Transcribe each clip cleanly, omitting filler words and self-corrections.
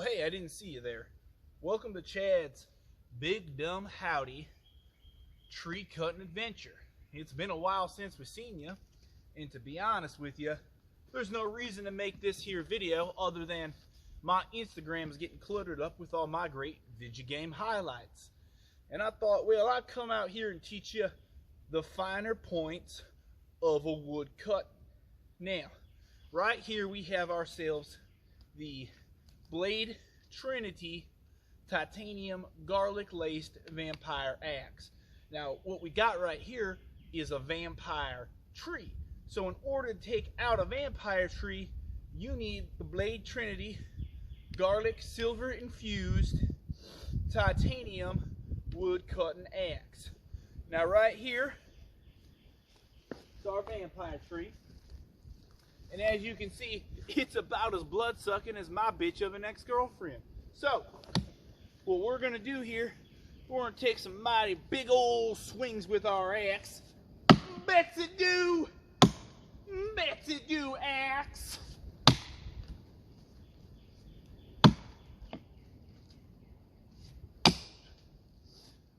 hey, I didn't see you there. Welcome to Chad's Big Dumb Howdy Tree Cutting Adventure. It's been a while since we've seen you, and to be honest with you, there's no reason to make this here video other than my Instagram is getting cluttered up with all my great video game highlights. And I thought, well, I'd come out here and teach you the finer points of a wood cut. Now, right here we have ourselves the Blade Trinity titanium garlic laced vampire axe. Now what we got right here is a vampire tree. So in order to take out a vampire tree, you need the Blade Trinity garlic silver infused titanium wood cutting axe. Now right here is our vampire tree. And as you can see, it's about as blood-sucking as my bitch of an ex-girlfriend. So, what we're going to do here, we're going to take some mighty big old swings with our axe. Betsy do! Betsy do, axe!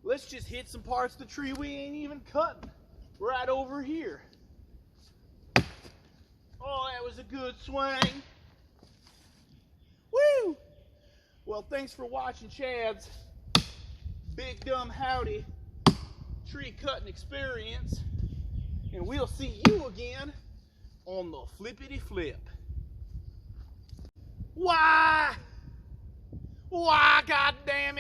Let's just hit some parts of the tree we ain't even cutting. Right over here. Oh, that was a good swing. Woo! Well, thanks for watching Chad's Big Dumb Howdy Tree Cutting Experience. And we'll see you again on the flippity flip. Why? Why, goddamn